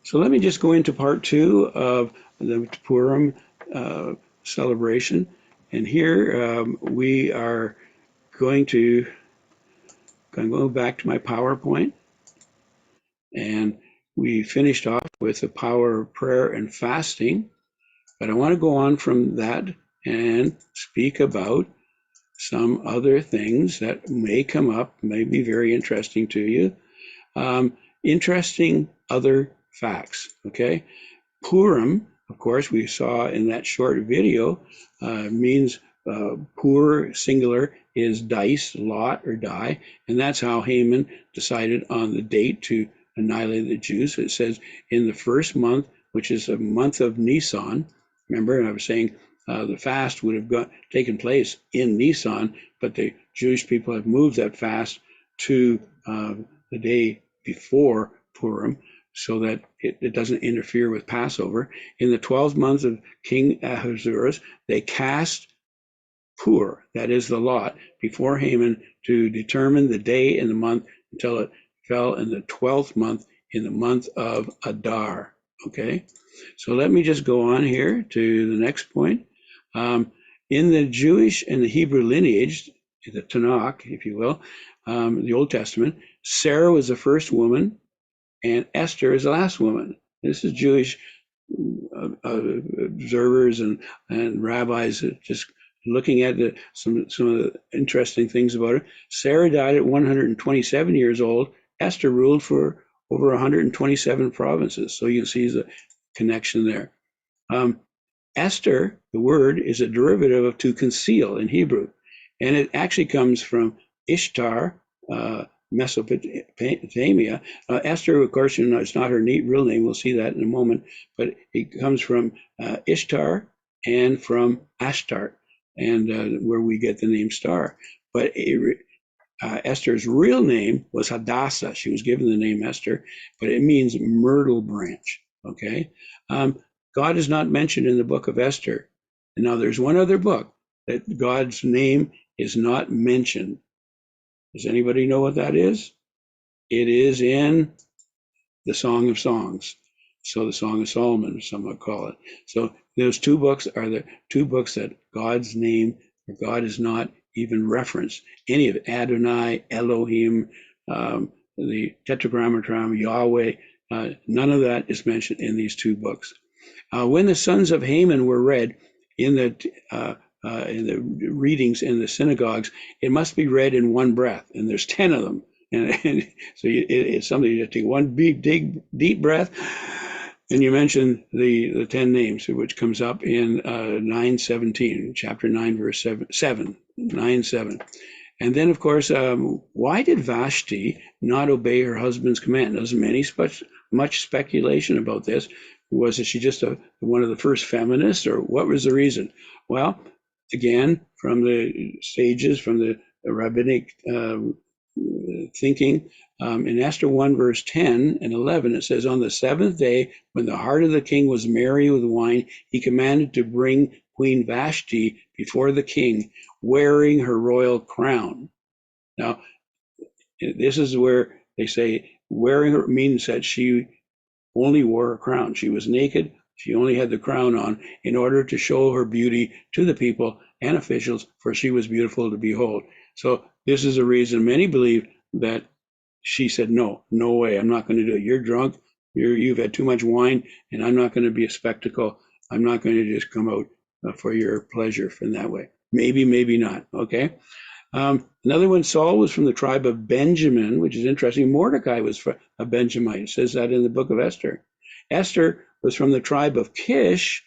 So let me just go into part two of the Purim uh, celebration. And here we are going to go back to my PowerPoint. And we finished off with the power of prayer and fasting. But I want to go on from that and speak about some other things that may come up, may be very interesting to you. Interesting other facts, okay? Purim, of course, we saw in that short video, means pur, singular, is dice, lot, or die. And that's how Haman decided on the date to annihilate the Jews. It says in the first month, which is a month of Nisan. Remember, I was saying the fast would have taken place in Nisan, but the Jewish people have moved that fast to the day before Purim, so that it doesn't interfere with Passover. In the 12th month of King Ahasuerus, they cast Pur, that is the lot, before Haman to determine the day and the month until it fell in the 12th month in the month of Adar. Okay, so let me just go on here to the next point. In the Jewish and the Hebrew lineage, the Tanakh, if you will, the Old Testament, Sarah was the first woman and Esther is the last woman. This is Jewish observers and rabbis just looking at some of the interesting things about her. Sarah died at 127 years old. Esther ruled for over 127 provinces. So you can see the connection there. Esther, the word, is a derivative of to conceal in Hebrew, and it actually comes from Ishtar, Mesopotamia. Esther, of course, it's not her real name. We'll see that in a moment, but it comes from Ishtar and from Ashtart, and where we get the name Star. But Esther's real name was Hadassah. She was given the name Esther, but it means myrtle branch. Okay. God is not mentioned in the book of Esther. And now there's one other book that God's name is not mentioned. Does anybody know what that is? It is in the Song of Songs. So the Song of Solomon, some would call it. So those two books are the two books that God's name, or God is not even referenced. Any of it, Adonai, Elohim, the Tetragrammaton, Yahweh, none of that is mentioned in these two books. When the sons of Haman were read in the readings in the synagogues, it must be read in one breath, and there's 10 of them. And so it's something you take one deep breath. And you mentioned the 10 names, which comes up in 9:17, chapter 9, verse 7, 9:7. And then, of course, why did Vashti not obey her husband's command? There's much speculation about this. Was she just one of the first feminists, or what was the reason? Well, again, from the sages, from the rabbinic thinking, in Esther 1, verse 10 and 11, it says, on the seventh day, when the heart of the king was merry with wine, he commanded to bring Queen Vashti before the king, wearing her royal crown. Now, this is where they say wearing her means that she only wore a crown. She was naked. She only had the crown on in order to show her beauty to the people and officials, for she was beautiful to behold. So this is a reason many believe that she said, no, no way, I'm not going to do it. You're drunk. You've had too much wine, and I'm not going to be a spectacle. I'm not going to just come out for your pleasure in that way. Maybe, maybe not. Okay. Another one, Saul was from the tribe of Benjamin, which is interesting. Mordecai was a Benjamite. It says that in the book of Esther. Esther was from the tribe of Kish,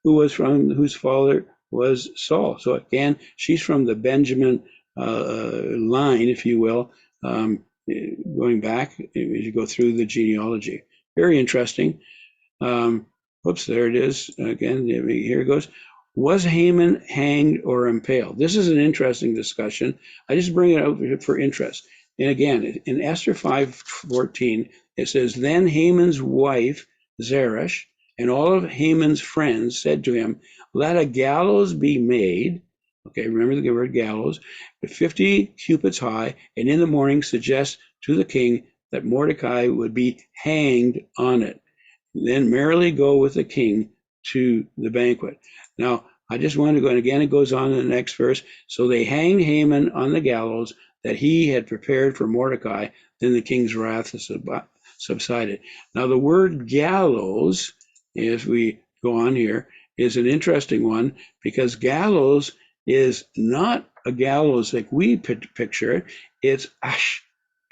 whose father was Saul. So again, she's from the Benjamin line, if you will, going back as you go through the genealogy. Very interesting. Whoops, there it is. Again, here it goes. Was Haman hanged or impaled? This is an interesting discussion. I just bring it out for interest. And again, in Esther 5:14, it says, then Haman's wife, Zeresh, and all of Haman's friends said to him, let a gallows be made. Okay, remember the word gallows, 50 cubits high, and in the morning suggest to the king that Mordecai would be hanged on it. then merrily go with the king to the banquet. Now, I just want to go, and again, it goes on in the next verse. So they hanged Haman on the gallows that he had prepared for Mordecai. Then the king's wrath subsided. Now, the word gallows, if we go on here, is an interesting one, because gallows is not a gallows like we picture it. It's ash,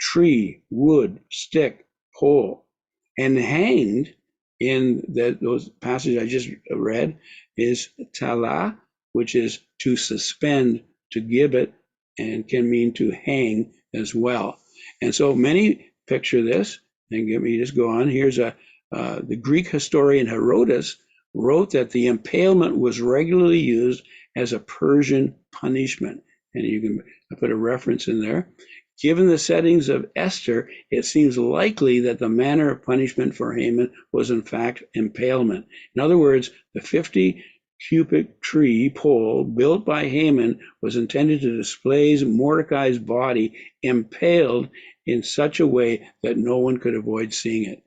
tree, wood, stick, pole. And hanged in those passages I just read is tala, which is to suspend, to gibbet, and can mean to hang as well. And so many picture this, and let me just go on. Here's the Greek historian Herodotus wrote that the impalement was regularly used as a Persian punishment. And you can put a reference in there. Given the settings of Esther, it seems likely that the manner of punishment for Haman was in fact impalement. In other words, the 50 cubic tree pole built by Haman was intended to display Mordecai's body impaled in such a way that no one could avoid seeing it.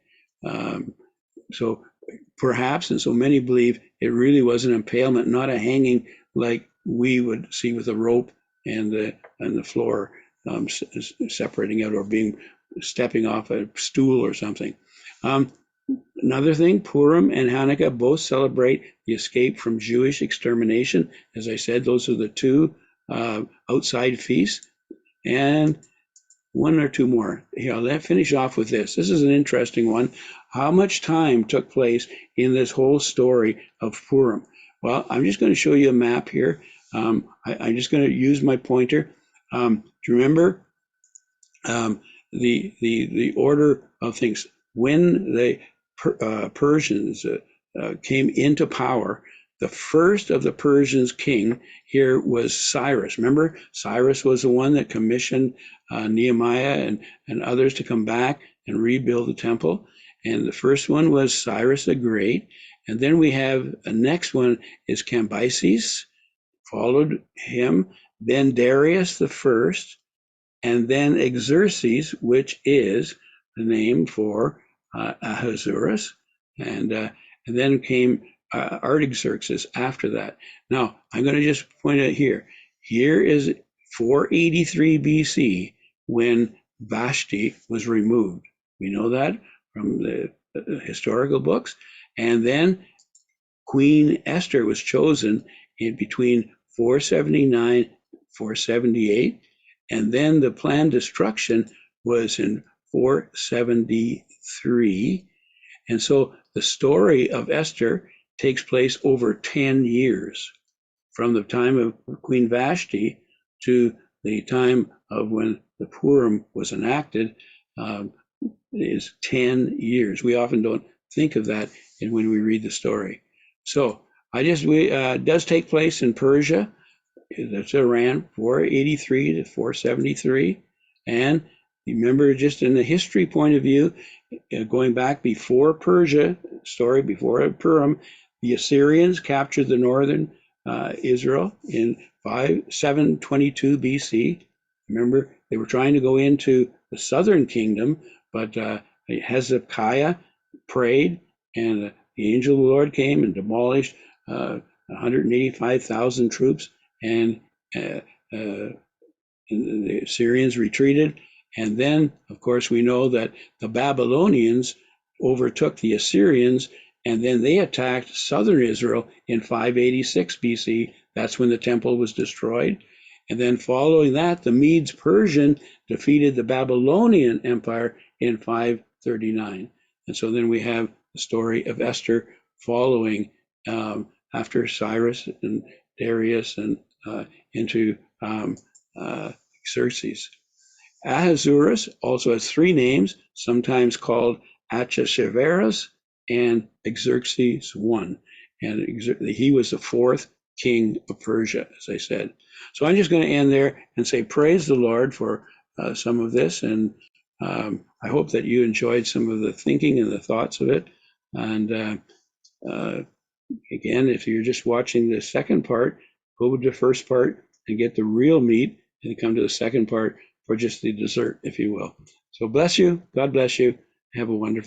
So perhaps, and so many believe, it really was an impalement, not a hanging like we would see with a rope and the floor separating out, or stepping off a stool or something. Another thing, Purim and Hanukkah both celebrate the escape from Jewish extermination. As I said, those are the two outside feasts. And one or two more. Here, let's finish off with this. This is an interesting one. How much time took place in this whole story of Purim? Well, I'm just going to show you a map here. I'm just going to use my pointer. Do you remember the order of things? When the Persians came into power, the first of the Persians king here was Cyrus. Remember, Cyrus was the one that commissioned Nehemiah and others to come back and rebuild the temple. And the first one was Cyrus the Great. And then we have the next one is Cambyses, followed him, then Darius the first, and then Xerxes, which is the name for Ahasuerus, and then came Artaxerxes after that. Now, I'm going to just point out here. Here is 483 BC when Vashti was removed. We know that from the historical books. And then Queen Esther was chosen in between 479, 478, and then the planned destruction was in 473. And so the story of Esther takes place over 10 years, from the time of Queen Vashti to the time of when the Purim was enacted, is 10 years. We often don't think of that when we read the story. So it does take place in Persia. That's Iran, 483 to 473. And remember, just in the history point of view, going back before Persia, before Purim, the Assyrians captured the northern Israel in 722 BC. Remember, they were trying to go into the southern kingdom, but Hezekiah prayed, and the angel of the Lord came and demolished 185,000 troops, and the Assyrians retreated. And then, of course, we know that the Babylonians overtook the Assyrians, and then they attacked southern Israel in 586 BC. That's when the temple was destroyed. And then following that, the Medes-Persian defeated the Babylonian Empire in 539. And so then we have the story of Esther following after Cyrus and Darius and into Xerxes. Ahasuerus also has three names, sometimes called Ahasuerus and Xerxes I. And he was the fourth king of Persia, as I said. So I'm just going to end there and say praise the Lord for some of this. And I hope that you enjoyed some of the thinking and the thoughts of it. And again, if you're just watching the second part, go to the first part and get the real meat, and come to the second part for just the dessert, if you will. So bless you. God bless you. Have a wonderful